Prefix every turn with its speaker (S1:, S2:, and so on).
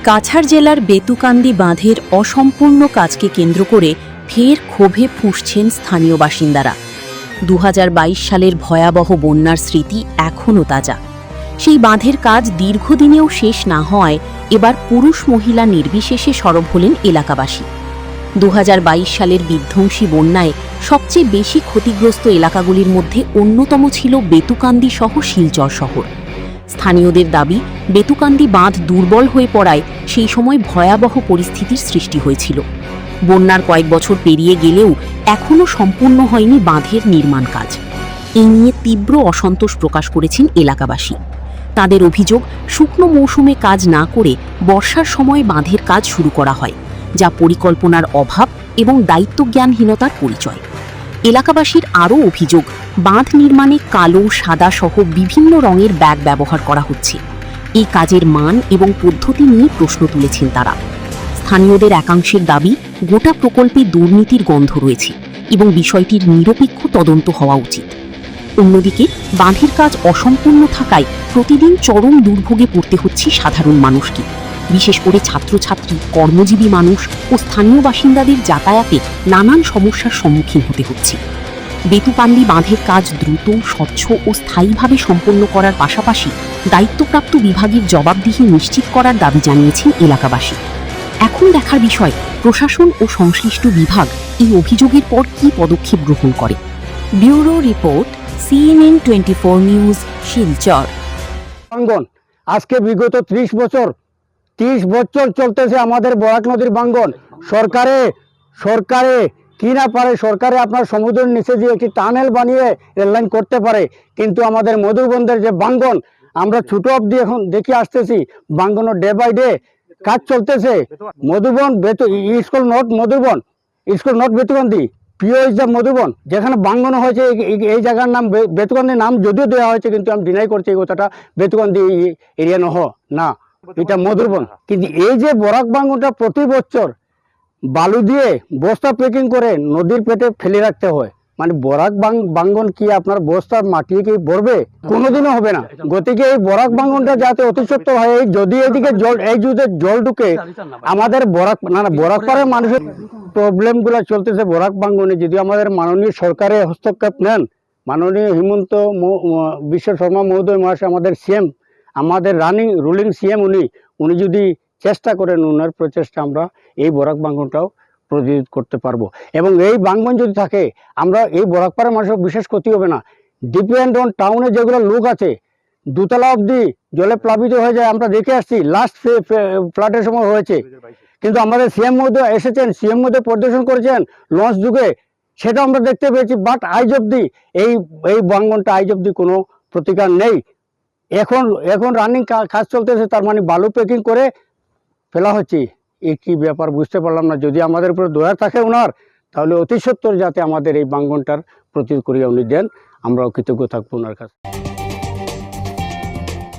S1: কাছাড় জেলার বেতুকান্দি বাঁধের অসম্পূর্ণ কাজকে কেন্দ্র করে ফের ক্ষোভে ফুঁসছেন স্থানীয় বাসিন্দারা। ২০২২ সালের ভয়াবহ বন্যার স্মৃতি এখনও তাজা। সেই বাঁধের কাজ দীর্ঘদিনেও শেষ না হওয়ায় এবার পুরুষ মহিলা নির্বিশেষে সরব হলেন এলাকাবাসী। ২০২২ সালের বিধ্বংসী বন্যায় সবচেয়ে বেশি ক্ষতিগ্রস্ত এলাকাগুলির মধ্যে অন্যতম ছিল বেতুকান্দি সহ শিলচর শহর। স্থানীয়দের দাবি, বেতুকান্দি বাঁধ দুর্বল হয়ে পড়ায় সেই সময় ভয়াবহ পরিস্থিতির সৃষ্টি হয়েছিল। বন্যার কয়েক বছর পেরিয়ে গেলেও এখনও সম্পূর্ণ হয়নি বাঁধের নির্মাণ কাজ। এই নিয়ে তীব্র অসন্তোষ প্রকাশ করেছেন এলাকাবাসী। তাদের অভিযোগ, শুকনো মৌসুমে কাজ না করে বর্ষার সময় বাঁধের কাজ শুরু করা হয়, যা পরিকল্পনার অভাব এবং দায়িত্বজ্ঞানহীনতার পরিচয়। এলাকাবাসীর আরও অভিযোগ, বাঁধ নির্মাণে কালো, সাদা সহ বিভিন্ন রঙের ব্যাগ ব্যবহার করা হচ্ছে। এই কাজের মান এবং পদ্ধতি নিয়ে প্রশ্ন তুলেছেন তারা। স্থানীয়দের একাংশের দাবি, গোটা প্রকল্পে দুর্নীতির গন্ধ রয়েছে এবং বিষয়টির নিরপেক্ষ তদন্ত হওয়া উচিত। অন্যদিকে বাঁধের কাজ অসম্পূর্ণ থাকায় প্রতিদিন চরম দুর্ভোগে পড়তে হচ্ছে সাধারণ মানুষকে। বিশেষ করে ছাত্রছাত্রী, কর্মজীবী মানুষ ও স্থানীয় বাসিন্দাদের যাতায়াতে নানান সমস্যার সম্মুখীন হতে হচ্ছে। বেতুকান্দি বাঁধের কাজ দ্রুত, স্বচ্ছ ও স্থায়ীভাবে সম্পন্ন করার পাশাপাশি দায়িত্বপ্রাপ্ত বিভাগের জবাবদিহি নিশ্চিত করার দাবি জানিয়েছেন এলাকাবাসী। এখন দেখার বিষয়, প্রশাসন ও সংশ্লিষ্ট বিভাগ এই অভিযোগের পর কী পদক্ষেপ গ্রহণ করে। Bureau report, CNN 24 news, Silchar.
S2: আজকে বিগত 30 বছর চলতেছে আমাদের বরাক নদীর ভাঙ্গন। সরকারে কি না পারে, সরকারে আপনার সমুদ্রের নিচে দিয়ে একটি টানেল বানিয়ে রেললাইন করতে পারে, কিন্তু আমাদের মধুবন্ধের যে ভাঙ্গন, আমরা ছোট অব্দি এখন দেখে আসতেছি ভাঙ্গনের ডে বাই ডে কাজ চলতেছে। Madhuban school not Betukandi, PO is the Madhuban, যেখানে ভাঙ্গন হয়েছে এই জায়গার নাম বেতুকান্দি নাম যদিও দেওয়া হয়েছে, কিন্তু আমি ডিনাই করছি এই কথাটা বেতুকান্দি এরিয়া না, এটা মধুবন। কিন্তু এই যে বরাক ভাঙ্গনটা প্রতি বছর বালু দিয়ে বস্তা প্যাকিং করে নদীর পেটে ফেলে রাখতে হয়, মানে বরাক ভাঙ্গন কি আপনার বস্তা মাটি কি ভরবে? কোনোদিনও হবে না। গতিকে এই বরাক ভাঙ্গনটা যাতে অতি সত্ত্বর হয়, যদি এদিকে জল ঢুকে আমাদের বরাকপাড়ের মানুষের প্রবলেম গুলা চলতেছে বরাক ভাঙ্গনে। যদি আমাদের মাননীয় সরকারে হস্তক্ষেপ নেন, মাননীয় হিমন্ত বিশ্ব শর্মা মহোদয় মহাশয়, আমাদের সিএম, আমাদের রুলিং সিএম, উনি যদি চেষ্টা করেন, উনার প্রচেষ্টা আমরা এই বরাক ভাঙ্গনটাও প্রতিরোধ করতে পারবো। এবং এই ভাঙ্গন যদি থাকে, আমরা এই বরাকপাড়ার মানুষের বিশেষ ক্ষতি হবে না। ডিপেন্ড অন টাউনে যেগুলো লোক আছে, দুতলা অবধি জলে প্লাবিত হয়ে যায়, আমরা দেখে আসছি, লাস্ট ফ্লাডের সময় হয়েছে। কিন্তু আমাদের সিএম মহোদয় এসেছেন, সিএম মহোদয় পরিদর্শন করেছেন লঞ্চ যুগে, সেটা আমরা দেখতে পেয়েছি। বাট আইজ অবধি এই ভাঙ্গনটা আইজ অবধি কোনো প্রতিকার নেই। এখন রানিং কাজ চলতেছে, তার মানে বালু প্যাকিং করে ফেলা হচ্ছে। এই কি ব্যাপার বুঝতে পারলাম না। যদি আমাদের উপরে দয়া থাকে ওনার, তাহলে অতি সত্বর যাতে আমাদের এই ভাঙ্গনটার প্রতিরোধ করিয়া উনি দেন, আমরাও কৃতজ্ঞ থাকবো ওনার কাছে।